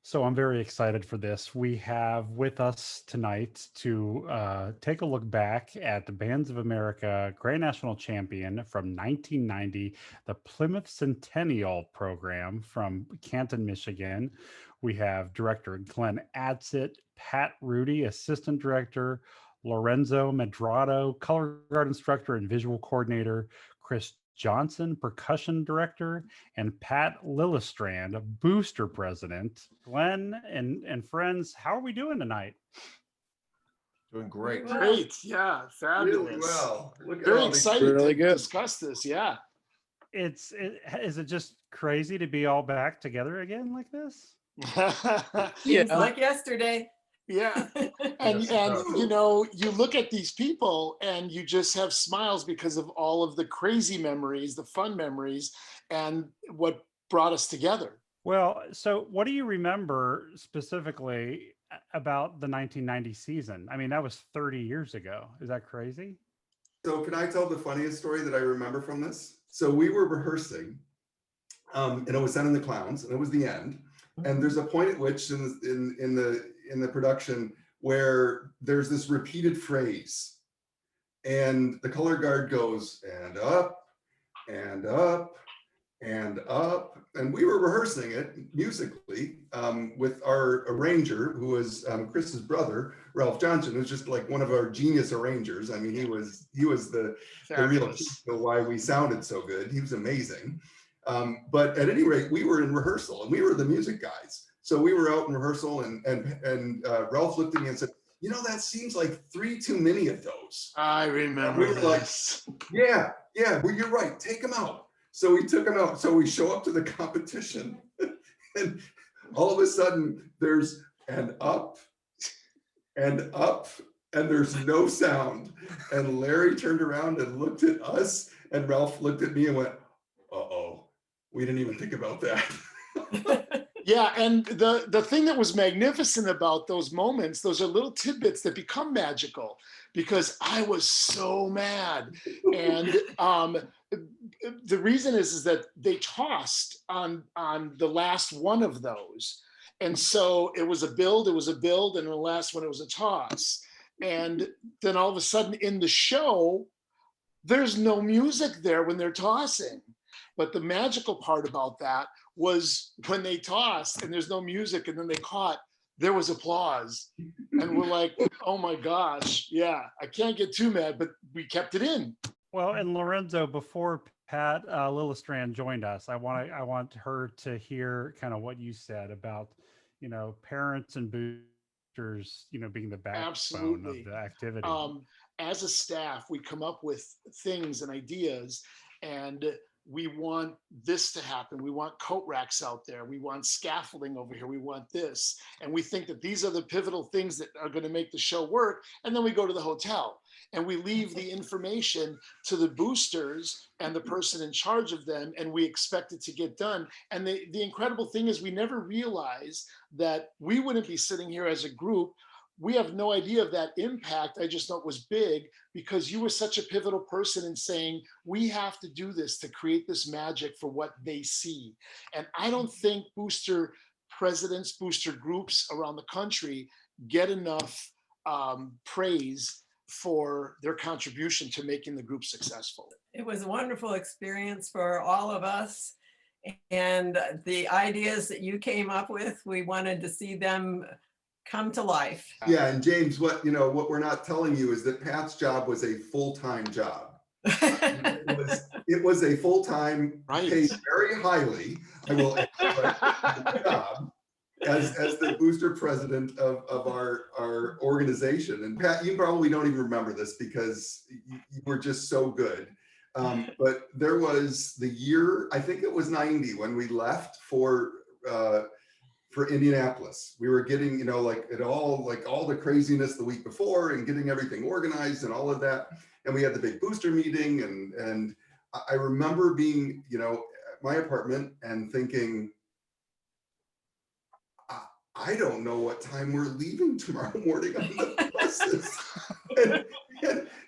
So I'm very excited for this. We have with us tonight to take a look back at the Bands of America Grand National Champion from 1990, the Plymouth Centennial program from Canton, Michigan. We have director Glenn Adsit, Pat Rudy, assistant director, Lorenzo Medrado, color guard instructor and visual coordinator, Chris Johnson, percussion director, and Pat Lillistrand, booster president. Glenn and friends, how are we doing tonight? Doing great. Great, yeah, fabulous. Really well. Look at Very all these. excited Really to good. discuss this. Yeah. Is it just crazy to be all back together again like this? Seems like yesterday. Yeah. And you know, you look at these people and you just have smiles because of all of the crazy memories, the fun memories, and what brought us together. Well, so what do you remember specifically about the 1990 season? I mean, that was 30 years ago. Is that crazy? So can I tell the funniest story that I remember from this? So we were rehearsing, and it was Sun and the Clowns, and it was the end. And there's a point at which in the production where there's this repeated phrase, and the color guard goes, and up, and up, and up. And we were rehearsing it musically with our arranger, who was Chris's brother, Ralph Johnson, who's just like one of our genius arrangers. I mean, he was the real key to why we sounded so good. He was amazing. But at any rate, we were in rehearsal and we were the music guys. So we were out in rehearsal and Ralph looked at me and said, you know, that seems like 3 too many of those. I remember. We were like, yeah, well, you're right. Take them out. So we took them out. So we show up to the competition and all of a sudden there's an up and up and there's no sound. And Larry turned around and looked at us and Ralph looked at me and went, uh-oh. We didn't even think about that. Yeah, and the thing that was magnificent about those moments, those are little tidbits that become magical because I was so mad. And the reason is that they tossed on the last one of those. And so it was a build, and the last one, it was a toss. And then all of a sudden in the show, there's no music there when they're tossing. But the magical part about that was when they tossed and there's no music and then they caught, there was applause. And we're like, oh my gosh, yeah, I can't get too mad, but we kept it in. Well, and Lorenzo, before Pat Lillistrand joined us, I want her to hear kind of what you said about, you know, parents and boosters, you know, being the backbone of the activity. As a staff, we come up with things and ideas, and we want this to happen. We want coat racks out there. We want scaffolding over here. We want this. And we think that these are the pivotal things that are going to make the show work. And then we go to the hotel and we leave the information to the boosters and the person in charge of them. And we expect it to get done. And the incredible thing is we never realize that we wouldn't be sitting here as a group. We have no idea of that impact. I just know it was big because you were such a pivotal person in saying, we have to do this to create this magic for what they see. And I don't think booster presidents, booster groups around the country get enough praise for their contribution to making the group successful. It was a wonderful experience for all of us. And the ideas that you came up with, we wanted to see them come to life. Yeah, and James, what we're not telling you is that Pat's job was a full-time job. It was a full-time, paid very highly, I will add, job as the booster president of our organization. And Pat, you probably don't even remember this because you were just so good. But there was the year, I think it was 90, when we left for Indianapolis. We were getting, all the craziness the week before and getting everything organized and all of that. And we had the big booster meeting. And I remember being, at my apartment and thinking, I don't know what time we're leaving tomorrow morning on the buses.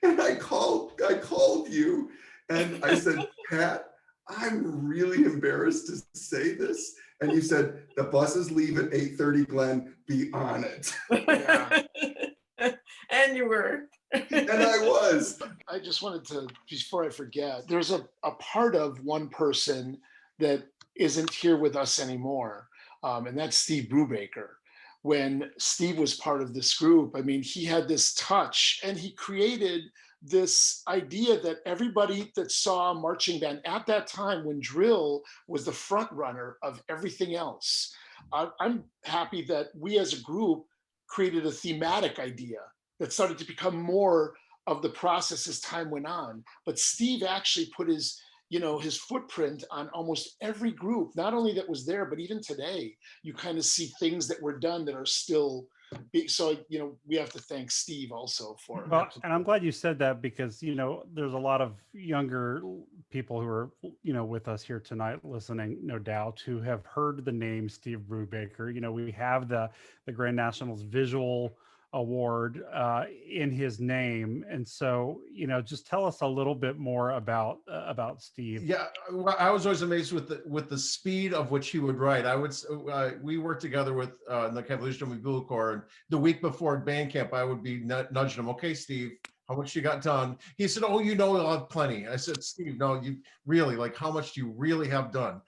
and I called you and I said, Pat, I I'm really embarrassed to say this. And you said, the buses leave at 8:30, Glenn, be on it. Yeah. And you were. And I was. I just wanted to, before I forget, there's a part of one person that isn't here with us anymore, and that's Steve Brubaker. When Steve was part of this group, I mean, he had this touch and he created this idea that everybody that saw marching band at that time, when drill was the front runner of everything else. I'm happy that we as a group created a thematic idea that started to become more of the process as time went on. But Steve actually put his, his footprint on almost every group, not only that was there, but even today, you kind of see things that were done that are still big. So, we have to thank Steve also for. Well, and I'm glad you said that because, there's a lot of younger people who are, with us here tonight listening, no doubt, who have heard the name Steve Brubaker. We have the Grand Nationals visual award in his name. And so, just tell us a little bit more about Steve. Yeah, well, I was always amazed with the speed of which he would write. We worked together with the Evolution of Brubaker, and the week before band camp, I would be nudging him. Okay, Steve, how much you got done? He said, "Oh, I'll have plenty." I said, "Steve, no, you really, like, how much do you really have done?"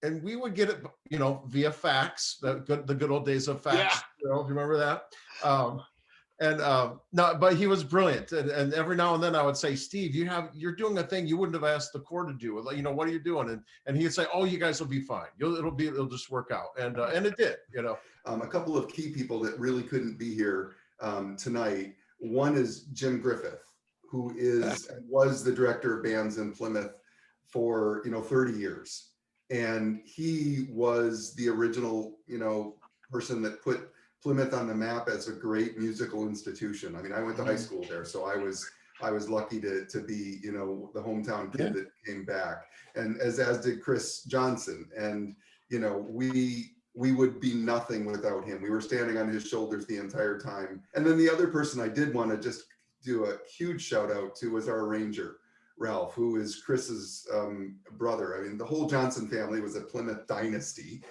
And we would get it, via fax, the good old days of fax. Yeah. Do you remember that? No, but he was brilliant. And every now and then I would say, "Steve, you're doing a thing you wouldn't have asked the Corps to do. Like, what are you doing?" And he'd say, "Oh, you guys will be fine. It'll just work out." And it did. A couple of key people that really couldn't be here tonight. One is Jim Griffith, who was the director of bands in Plymouth for 30 years. And he was the original, person that put Plymouth on the map as a great musical institution. I mean, I went to high school there, so I was lucky to be, the hometown kid that came back, and as did Chris Johnson. And we would be nothing without him. We were standing on his shoulders the entire time. And then the other person I did want to just do a huge shout out to was our arranger, Ralph, who is Chris's brother. I mean, the whole Johnson family was a Plymouth dynasty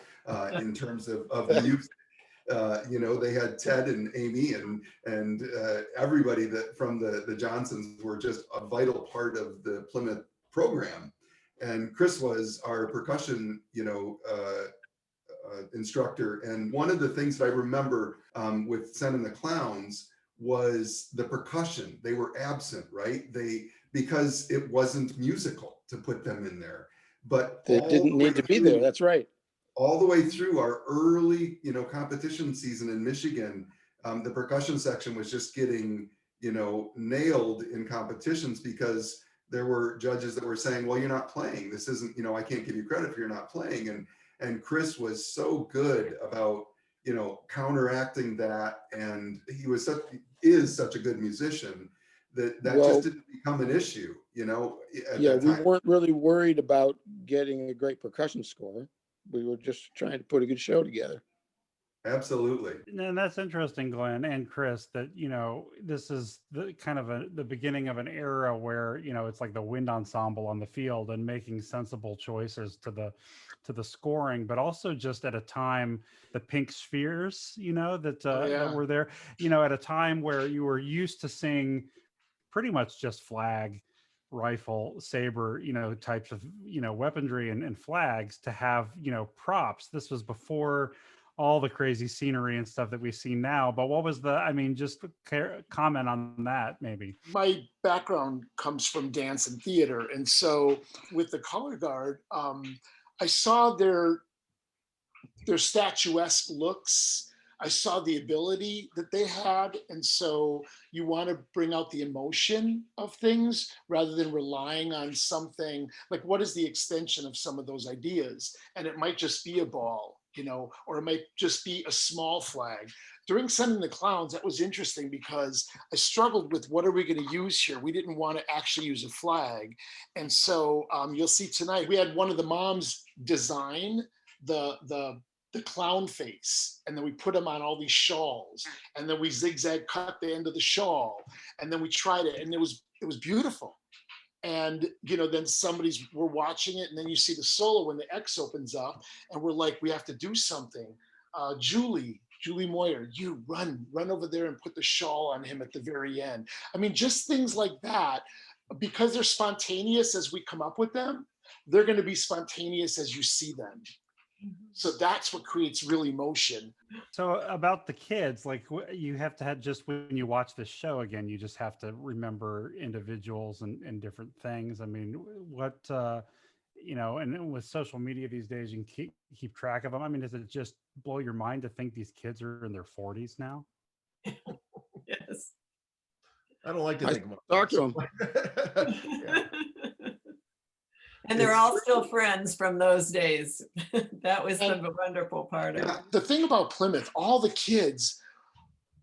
in terms of music. They had Ted and Amy and everybody that from the Johnsons were just a vital part of the Plymouth program. And Chris was our percussion, instructor. And one of the things that I remember with Sen and the Clowns was the percussion. They were absent, right? Because it wasn't musical to put them in there. But they didn't need to be there. That's right. All the way through our early, competition season in Michigan, the percussion section was just getting, nailed in competitions because there were judges that were saying, "Well, you're not playing. This isn't, I can't give you credit if you're not playing." And Chris was so good about, counteracting that, and he is such a good musician that just didn't become an issue, Yeah, we weren't really worried about getting a great percussion score. We were just trying to put a good show together. Absolutely. And that's interesting, Glenn and Chris, that, this is the kind of the beginning of an era where, it's like the wind ensemble on the field and making sensible choices to the scoring, but also just at a time, the pink spheres, that were there, at a time where you were used to seeing pretty much just flag, rifle, saber, types of, weaponry and flags to have, props. This was before all the crazy scenery and stuff that we see now. But what was just comment on that maybe. My background comes from dance and theater. And so with the color guard, I saw their statuesque looks. I saw the ability that they had. And so you want to bring out the emotion of things rather than relying on something like, what is the extension of some of those ideas? And it might just be a ball, or it might just be a small flag. During Sen and the Clowns, that was interesting because I struggled with what are we going to use here? We didn't want to actually use a flag. And so you'll see tonight, we had one of the moms design the clown face, and then we put them on all these shawls, and then we zigzag cut the end of the shawl, and then we tried it, and it was beautiful. And, you know, then we're watching it, and then you see the solo when the X opens up, and we're like, we have to do something. Julie Moyer, you run over there and put the shawl on him at the very end. I mean, just things like that, because they're spontaneous as we come up with them, they're going to be spontaneous as you see them. So that's what creates real emotion. So about the kids, like you have to have, just when you watch this show again, you just have to remember individuals and different things. I mean, what, you know, and with social media these days, you can keep track of them. I mean, does it just blow your mind to think these kids are in their 40s now? Yes. I don't like to I think about talk to that. Yeah. And they're all still friends from those days. That was the wonderful part of it. The thing about Plymouth, all the kids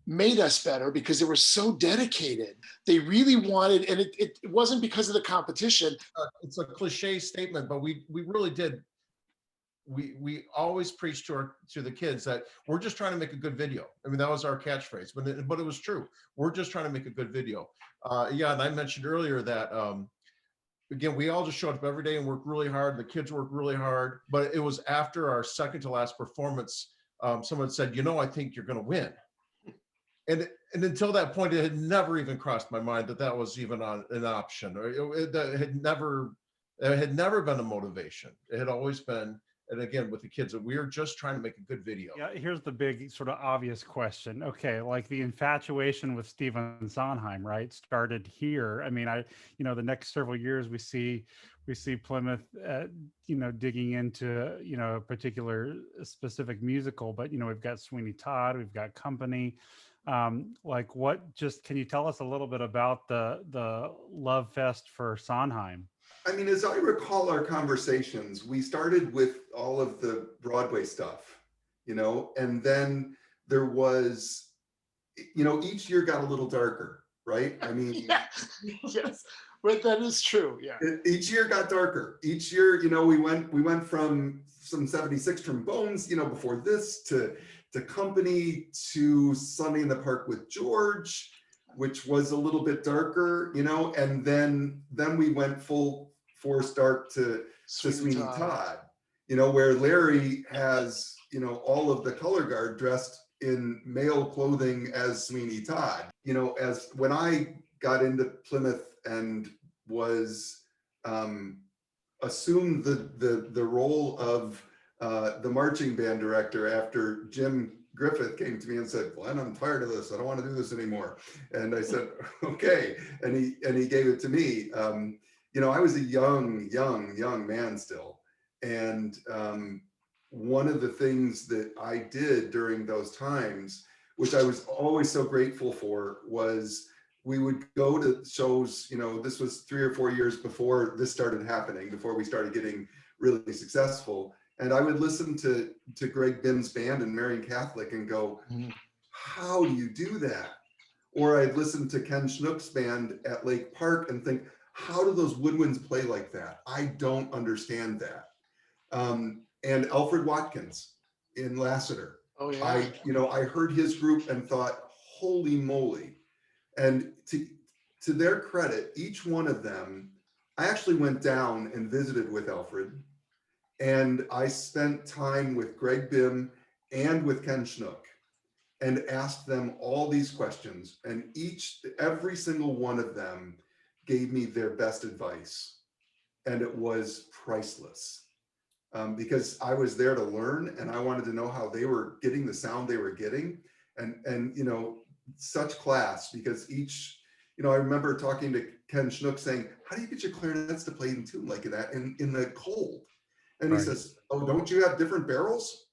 made us better because they were so dedicated. They really wanted, and it wasn't because of the competition. It's a cliche statement, but we really did. We always preached to the kids that we're just trying to make a good video. I mean, that was our catchphrase, but it was true. We're just trying to make a good video. Yeah, and I mentioned earlier that again, we all just showed up every day and worked really hard. The kids worked really hard, but it was after our second to last performance, someone said, you know, I think you're going to win. And until that point, it had never even crossed my mind that was even an option. Or that had never been a motivation. It had always been, and again, with the kids, we are just trying to make a good video. Yeah, here's the big sort of obvious question. Okay, like the infatuation with Stephen Sondheim, right, started here. I mean, you know, the next several years we see Plymouth, you know, digging into, you know, a particular specific musical, but you know, we've got Sweeney Todd, we've got Company. Like, can you tell us a little bit about the love fest for Sondheim? I mean, as I recall our conversations, we started with all of the Broadway stuff, you know, and then there was, you know, each year got a little darker, right? I mean, Yeah. Yes, but that is true. Yeah. Each year got darker. Each year, you know, we went from some 76 trombones, you know, before this to Company to Sunday in the Park with George, which was a little bit darker, you know, and then we went full force dark to Sweeney Todd, you know, where Larry has, you know, all of the color guard dressed in male clothing as Sweeney Todd. You know, as when I got into Plymouth and was assumed the role of the marching band director after Jim Griffith came to me and said, Glenn, I'm tired of this. I don't want to do this anymore. And I said, okay. And he gave it to me. You know, I was a young man still. And one of the things that I did during those times, which I was always so grateful for, was we would go to shows, you know, this was 3 or 4 years before this started happening, before we started getting really successful. And I would listen to Greg Bimm's band in Marian Catholic and go, how do you do that? Or I'd listen to Ken Schnook's band at Lake Park and think, how do those woodwinds play like that? I don't understand that. And Alfred Watkins in Lassiter. Oh yeah. I heard his group and thought, holy moly. And to their credit, each one of them, I actually went down and visited with Alfred. And I spent time with Greg Bimm and with Ken Schnook and asked them all these questions. And every single one of them gave me their best advice. And it was priceless because I was there to learn and I wanted to know how they were getting the sound they were getting. And you know, such class, because each, you know, I remember talking to Ken Schnook saying, how do you get your clarinets to play in tune like that in the cold? And he says, oh, don't you have different barrels?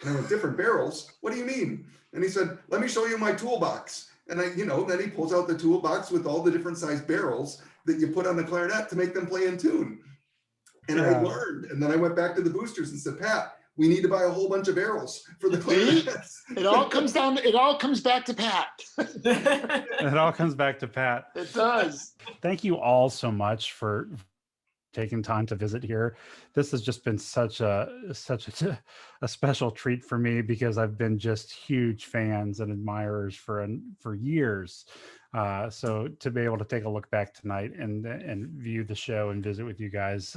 And I went, different barrels? What do you mean? And he said, let me show you my toolbox. And then he pulls out the toolbox with all the different size barrels that you put on the clarinet to make them play in tune. And I learned, and then I went back to the boosters and said, Pat, we need to buy a whole bunch of barrels for the clarinets. It all comes back to Pat. It all comes back to Pat. It does. Thank you all so much for taking time to visit here. This has just been such a special treat for me because I've been just huge fans and admirers for years. So to be able to take a look back tonight and view the show and visit with you guys,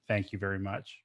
thank you very much.